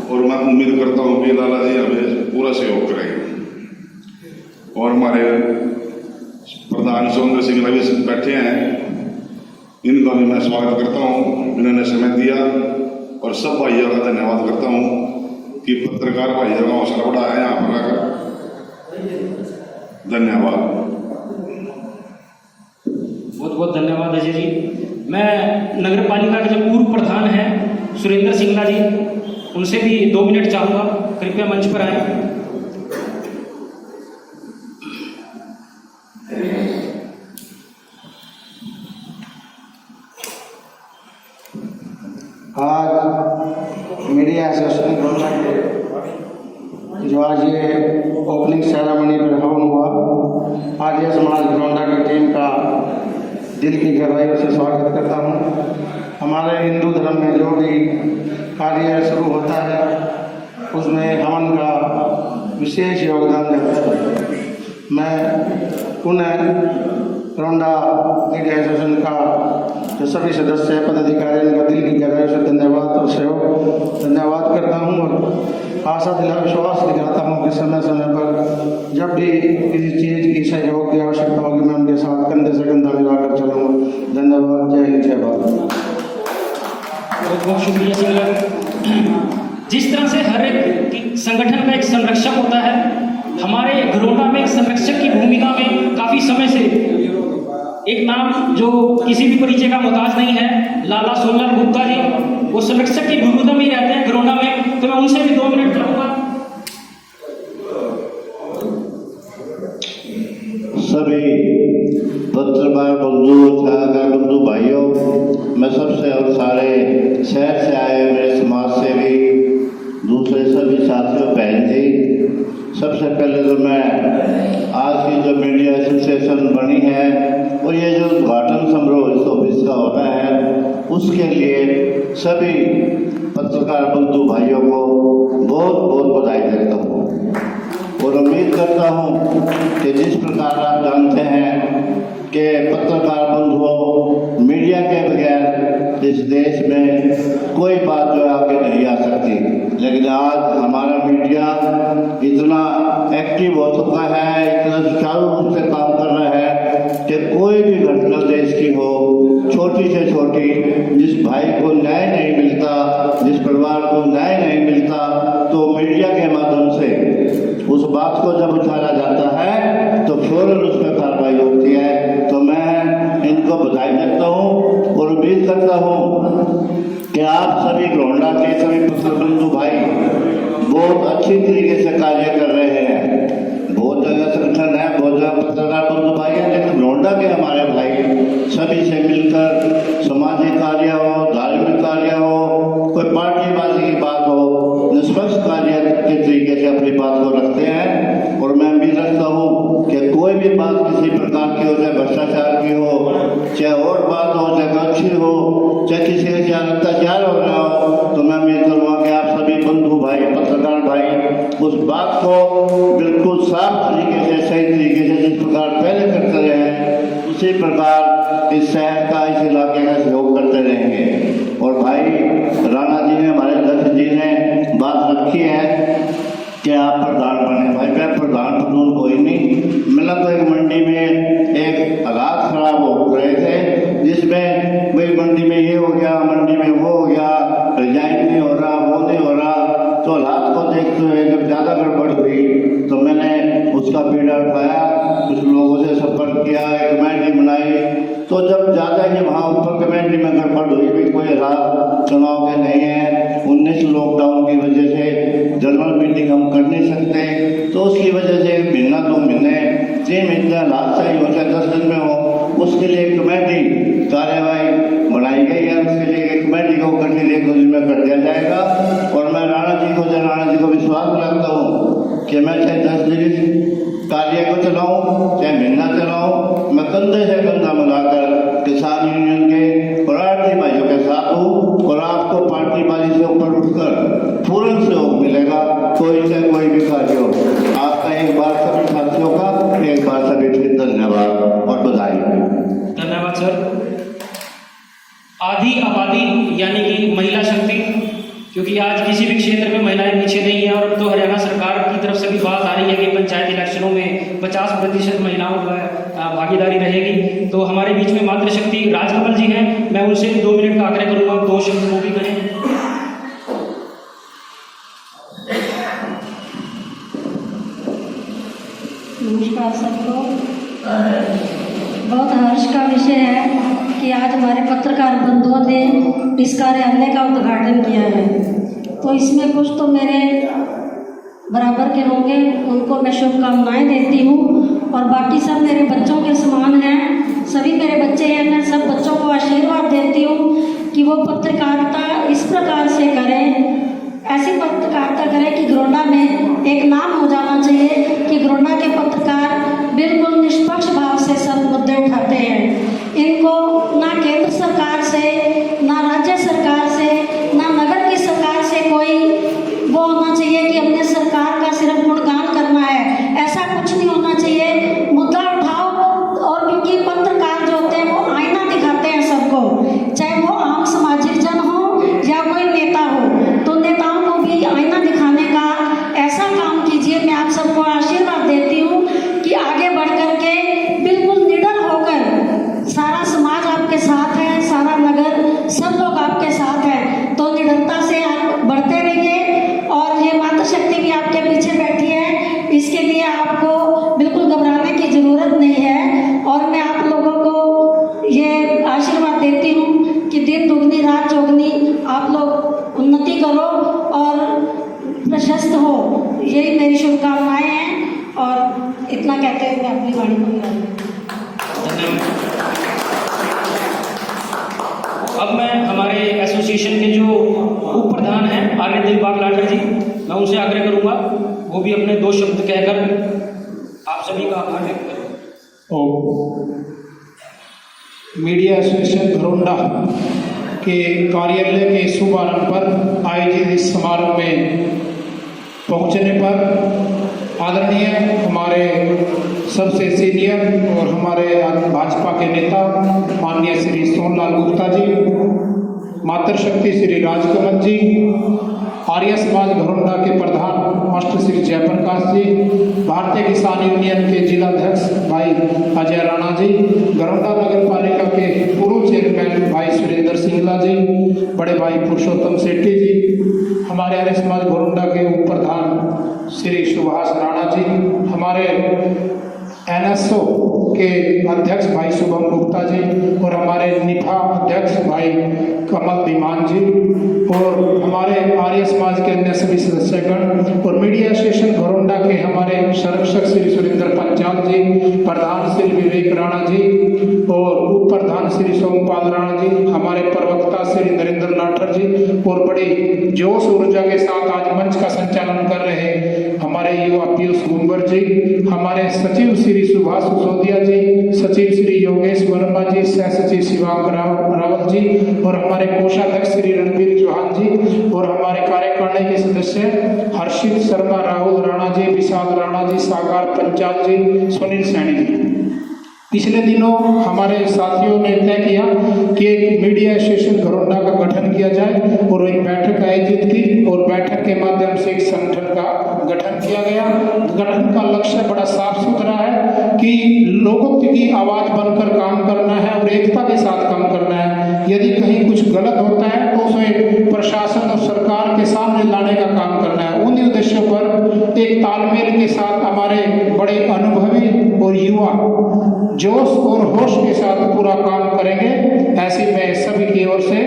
और मैं उम्मीद करता हूँ कि लाला जी हमें पूरा सहयोग करेंगे। और हमारे प्रधान सुरेंद्र सिंह रवि बैठे हैं, इनका भी मैं स्वागत करता हूँ, इन्होंने समय दिया और सब भाइयों का धन्यवाद करता हूँ। कि पत्रकार भाइयों का हौसला बढ़ाया यहाँ पर आकर। धन्यवाद। बहुत बहुत धन्यवाद अजय जी। मैं नगर पालिका के जो पूर्व प्रधान हैं सुरेंद्र सिंगला जी, उनसे भी 2 मिनट चाहूँगा, कृपया मंच पर आए। आज मीडिया एसोसिएशन घोषणा के जो आज ये ओपनिंग सेरेमनी पर हवन हुआ, आर्य समाज घरोंडा की टीम का दिल की गहराइयों से स्वागत करता हूँ। हमारे हिंदू धर्म में जो भी कार्य शुरू होता है उसमें हवन का विशेष योगदान रहता है। मैं पुनः घरोंडा मीडिया एसोसिएशन का जो सभी सदस्य पदाधिकारियों का दिल की गहराइयों से धन्यवाद और सहयोग धन्यवाद करता हूँ और आशा विश्वास दिलाता हूँ कि समय समय पर जब भी किसी चीज़ की सहयोग की आवश्यकता होगी मैं उनके साथ कंधे से कंधा मिलाकर चलूँगा। धन्यवाद। जय हिंद, जय भारत। बहुत बहुत शुक्रिया सिंगला। जिस तरह से हर एक संगठन का एक संरक्षक होता है, हमारे घरोंडा में संरक्षक की भूमिका में काफ़ी समय से एक नाम जो किसी भी परिचय का मोहताज नहीं है, लाला सोनलाल गुप्ता जी, वो संरक्षक की भूमिका में ही रहते हैं घरोंडा में, तो मैं उनसे भी 2 मिनट करूँगा। सभी पत्रकार बंधु, छायाकार बंधु भाइयों, मैं सबसे और सारे शहर से आए मेरे समाज सेवी दूसरे सभी साथियों बहन जी, सबसे पहले तो मैं आज की जो मीडिया एसोसिएशन बनी है और ये जो उद्घाटन समारोह इस ऑफिस का हो रहा है उसके लिए सभी पत्रकार बंधु भाइयों को बहुत बहुत बधाई देता हूँ और उम्मीद करता हूँ कि जिस प्रकार आप जानते हैं कि पत्रकार बंधुओं, मीडिया के बगैर इस देश में कोई बात जो आगे नहीं आ सकती, लेकिन आज हमारा मीडिया इतना एक्टिव हो चुका है, इतना सुचारू रूप से काम कर रहा है कि कोई भी घटना देश की हो, छोटी से छोटी, जिस भाई को न्याय नहीं मिलता, जिस परिवार को न्याय नहीं मिलता, तो मीडिया के माध्यम से उस बात को जब उठाया जाता है तो फौरन उस पर कार्रवाई होती है। तो मैं इनको बधाई देता हूँ और उम्मीद करता हूँ कि आप सभी घरोंडा के सभी पत्रकार बंधु भाई बहुत अच्छी तरीके से कार्य कर रहे हैं। बहुत जगह संगठन है, बहुत जगह पत्रकार बंधु भाई हैं, लेकिन घरोंडा के हमारे भाई सभी से मिलकर सामाजिक कार्य हो, धार्मिक कार्य हो, कोई पार्टीबाजी की बात हो, निष्पक्ष कार्य के तरीके से अपनी बात को रखते हैं। और मैं उम्मीद रखता हूँ कि कोई भी बात किसी प्रकार की हो, चाहे भ्रष्टाचार की हो, चाहे और बात हो, चाहे अच्छी हो, चाहे किसी के साथ अत्याचार हो रहा हो, तो मैं उम्मीद करूँगा कि आप सभी बंधु भाई, पत्रकार भाई उस बात को बिल्कुल साफ तरीके से, सही तरीके से जिस प्रकार पहले करते रहे उसी प्रकार इस शहर का, इस इलाके का सहयोग करते रहेंगे। और भाई राणा जी ने, हमारे अध्यक्ष जी ने बात रखी है कि आप प्रधान बने। भाई मैं प्रधान बनूँ कोई नहीं, मिला तो एक मंडी में एक हालात खराब हो रहे थे जिसमें भाई मंडी में ये हो गया, मंडी में वो हो गया, रिजाइन नहीं हो रहा, वो नहीं हो रहा, तो हालात को देखते हुए जब ज़्यादा गड़बड़ हुई तो मैंने उसका बीड़ा उठाया, कुछ लोगों से संपर्क किया, एक कमेटी बनाई। तो जब ज़्यादा ही वहाँ ऊपर कमेटी में गड़बड़ हुई, भी कोई हालात चुनाव के नहीं है, 19 लॉकडाउन की वजह से जनरल मीटिंग हम कर नहीं सकते, तो उसकी वजह से 1 महीना 2 महीने 3 महीने हालात सही हो, चाहे 10 दिन में हो, उसके लिए कमेटी कार्यवाही बनाई गई है। उसके लिए एक कमेटी को गठित एक में कर दिया जाएगा। और मैं राणा जी को विश्वास दिलाता हूँ कि मैं चाहे 10 दिन कार्य को चलाऊँ, चाहे महीना चलाऊँ, मैं कंधे से कंधा मिलाकर किसान यूनियन के और आरती भाइयों के साथ हूँ और आपको पार्टीबाजी से ऊपर उठकर पूर्ण सहयोग मिलेगा, कोई चाहे कोई भी कार्य हो। आपका एक बार सभी साथियों का एक बार सभी फिर धन्यवाद और बधाई। धन्यवाद सर। आधी आबादी यानी कि महिला शक्ति, क्योंकि आज किसी भी क्षेत्र में महिलाएं पीछे नहीं है और अब तो हरियाणा सरकार की तरफ से भी बात आ रही है कि पंचायत इलेक्शनों में 50% महिलाओं का भागीदारी रहेगी। तो हमारे बीच में मातृशक्ति राजकमल जी हैं, मैं उनसे 2 मिनट का आग्रह करूँगा, 2 शब्द वो भी करें। बहुत हर्ष का विषय है कि आज हमारे पत्रकार बंधुओं ने इस कार्यालय का उद्घाटन किया है। तो इसमें कुछ तो मेरे बराबर के होंगे, उनको मैं शुभकामनाएं देती हूँ, और बाकी सब मेरे बच्चों के समान हैं, सभी मेरे बच्चे हैं। मैं सब बच्चों को आशीर्वाद देती हूँ कि वो पत्रकारिता इस प्रकार से करें, ऐसी पत्रकारिता करें कि घरोंडा में एक नाम हो जाना चाहिए कि घरोंडा के पत्रकार बिल्कुल निष्पक्ष भाव से सब मुद्दे उठाते हैं। इनको ना केंद्र सरकार से, ना राज्य सरकार से, ना नगर की सरकार से कोई वो होना चाहिए कि अपने सरकार का सिर्फ गुणगान करना है, ऐसा कुछ नहीं होना चाहिए। मुद्दा उठाओ, और क्योंकि पत्रकार जो होते हैं वो आईना दिखाते हैं सबको, चाहे वो आम सामाजिक जन हो या कोई नेता हो, तो नेताओं को भी आईना दिखाने का ऐसा काम कीजिए। मैं आप सबको आशीर्वाद देती हूँ कि आगे बढ़ कर के बिल्कुल निडर होकर, सारा समाज आपके साथ है, सारा नगर, सब लोग आपके साथ हैं, तो निडरता से आप बढ़ते रहिए। और ये मातृशक्ति भी आपके पीछे बैठी है, इसके लिए आपको बिल्कुल घबराने की ज़रूरत नहीं है। और मैं आप लोगों को ये आशीर्वाद देती हूँ कि दिन दुगनी रात चौगनी आप लोग उन्नति करो और प्रशस्त हो, यही मेरी शुभकामनाएं हैं। और इतना कहते हुए मैं अपनी वाणी को विराम देती हूँ। अब मैं हमारे एसोसिएशन के जो उप प्रधान हैं आर्य दिलबाग लाठर जी, मैं उनसे आग्रह करूंगा वो भी अपने 2 शब्द कहकर आप सभी का आभार व्यक्त करें। और मीडिया एसोसिएशन घरोंडा के कार्यालय के शुभारंभ पर आयोजित इस समारोह में पहुंचने पर आदरणीय हमारे सबसे सीनियर और हमारे भाजपा के नेता माननीय श्री सोनलाल गुप्ता जी, मातृशक्ति श्री राजकमल जी, आर्य समाज घरोंडा के प्रधान मास्टर श्री जयप्रकाश जी, भारतीय किसान यूनियन के जिलाध्यक्ष भाई अजय राणा जी, घरोंडा नगर पालिका के पूर्व चेयरमैन भाई सुरेंद्र सिंगला जी, बड़े भाई पुरुषोत्तम सेठी जी, हमारे आर्य समाज घरोंडा के उप प्रधान श्री सुभाष राणा जी, हमारे एनएसओ के अध्यक्ष भाई शुभम गुप्ता जी, और हमारे निफा अध्यक्ष भाई कमल धीमान जी, और हमारे आर्य समाज के अन्य सभी सदस्यगण, और मीडिया एसोसिएशन घरोंडा के हमारे संरक्षक श्री सुरेंद्र पंचाल जी, प्रधान श्री विवेक राणा जी, और उप प्रधान श्री सोमपाल राणा जी, हमारे प्रवक्ता श्री नरेंद्र लाठर जी, और बड़ी जोश ऊर्जा के साथ आज मंच का संचालन कर रहे हमारे युवा पीयूष गुंबर जी, हमारे सचिव श्री सुभाष सिसोदिया जी, सचिव श्री योगेश वर्मा जी, सह सचिव शिवांग रावल जी, और हमारे कोषाध्यक्ष श्री रणबीर चौहान जी, और हमारे कार्यकारिणी के सदस्य हर्षित शर्मा, राहुल राणा जी, विशाल राणा जी, सागर पंचाल जी, सुनील सैनी जी। पिछले दिनों हमारे साथियों ने तय किया कि एक मीडिया एसोसिएशन घरोंडा का गठन किया जाए, और एक बैठक आयोजित की, और बैठक के माध्यम से एक संगठन का गठन किया गया। गठन का लक्ष्य बड़ा साफ सुथरा है कि लोगों की आवाज़ बनकर काम करना है और एकता के साथ काम करना है। यदि कहीं कुछ गलत होता है तो उसे प्रशासन और सरकार के सामने लाने का काम करना है। उन उद्देश्यों पर एक तालमेल के साथ हमारे बड़े अनुभवी और युवा जोश और होश के साथ पूरा काम करेंगे, ऐसी मैं सभी की ओर से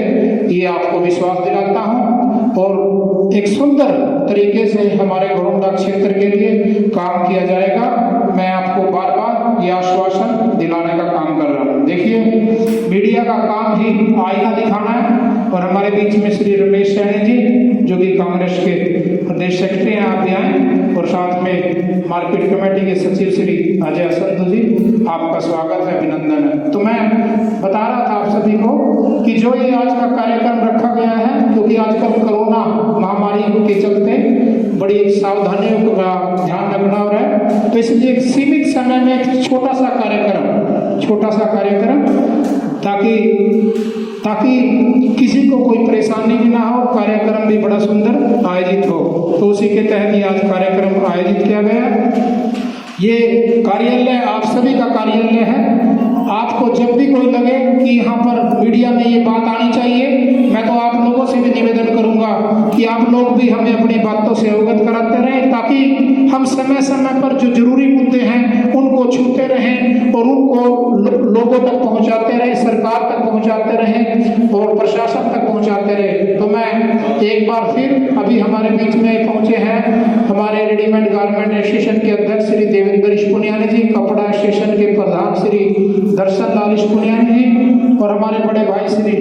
ये आपको विश्वास दिलाता हूँ। और एक सुंदर तरीके से हमारे घरोंडा क्षेत्र के लिए काम किया जाएगा। मैं आपको बार बार ये आश्वासन दिलाने का काम कर रहा हूँ। देखिए, मीडिया का काम ही आईना दिखाना है, और हमारे बीच में श्री रमेश सैनी जी जो कि कांग्रेस के प्रदेश सेक्रेटरी हैं, आप भी आए, और साथ में मार्केट कमेटी के सचिव श्री अजय संधू जी, आपका स्वागत है, अभिनंदन है। तो मैं बता रहा था आप सभी को कि जो ये आज का कार्यक्रम रखा गया है, क्योंकि आजकल कोरोना महामारी के चलते बड़ी सावधानियों का ध्यान रखना हो रहा है, तो इसलिए एक सीमित समय में एक छोटा सा कार्यक्रम ताकि किसी को कोई परेशानी भी ना हो, कार्यक्रम भी बड़ा सुंदर आयोजित हो। तो उसी के तहत ये आज कार्यक्रम आयोजित किया गया। ये कार्यालय आप सभी का कार्यालय है। आपको जब भी कोई लगे कि यहाँ पर मीडिया में ये बात आनी चाहिए, मैं तो आप लोगों से भी निवेदन करूंगा कि आप लोग भी हमें अपनी बातों से अवगत कराते रहें, ताकि हम समय समय पर जो जरूरी मुद्दे हैं उनको छूते रहें और उनको लोगों तक पहुंचाते रहें, सरकार तक पहुंचाते रहें और प्रशासन तक पहुंचाते रहें। तो मैं एक बार फिर अभी हमारे बीच में पहुंचे हैं हमारे रेडीमेड गारमेंट एसोसिएशन के अध्यक्ष श्री देवेंद्र पुनियानी जी, कपड़ा एसोसिएशन के प्रधान श्री दर्शन लाल पुनियानी जी और हमारे बड़े भाई श्री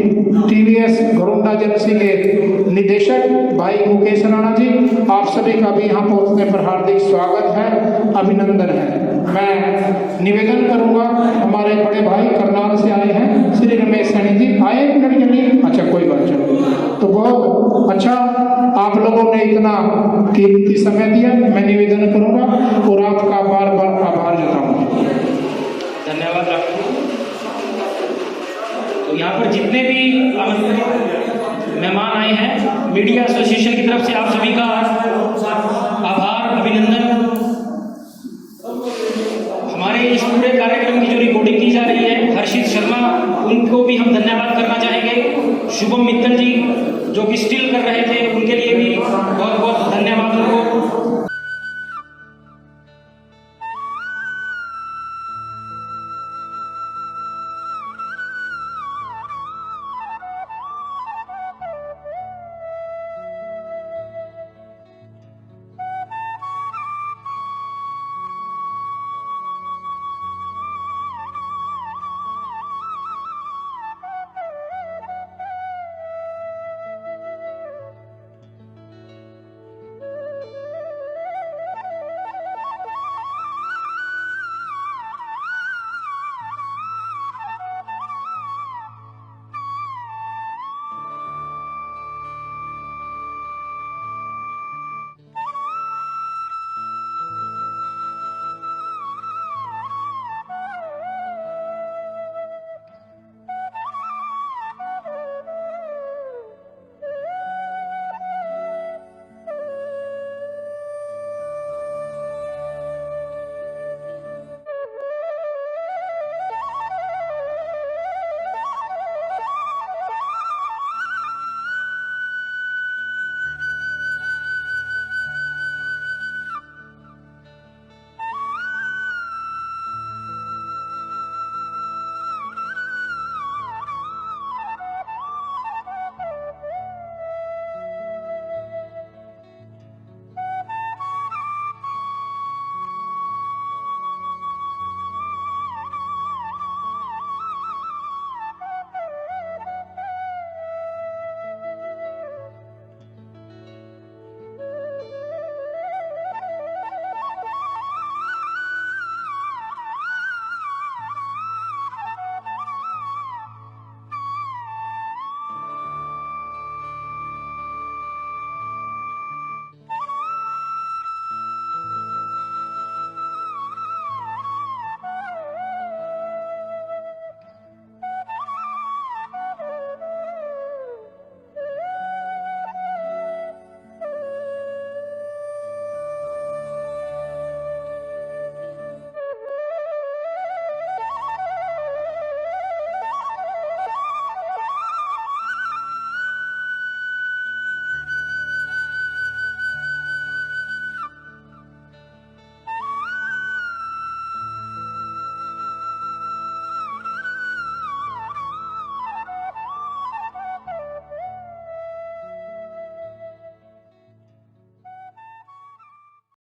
टीवीएस घरोंडा एजेंसी के निदेशक भाई मुकेश राणा जी, आप सभी का भी यहाँ पहुँचने पर हार्दिक स्वागत है, अभिनंदन है। मैं निवेदन करूंगा, हमारे बड़े भाई करनाल से आए हैं श्री रमेश सैनी जी, आए एक मिनट के लिए? अच्छा कोई बात नहीं, तो बहुत अच्छा आप लोगों ने इतना कीमती समय दिया, मैं निवेदन करूंगा और आपका बार बार आभार जताऊंगा। धन्यवाद डॉक्टर। तो यहाँ पर जितने भी आमंत्रित मेहमान आए हैं, मीडिया एसोसिएशन की तरफ से आप सभी का आभार, अभिनंदन। हमारे इस पूरे कार्यक्रम की जो रिकॉर्डिंग की जा रही है हर्षित शर्मा, उनको भी हम धन्यवाद करना चाहेंगे। शुभम मित्तल जी जो कि स्टिल कर रहे थे, उनके लिए भी बहुत बहुत धन्यवाद उनको।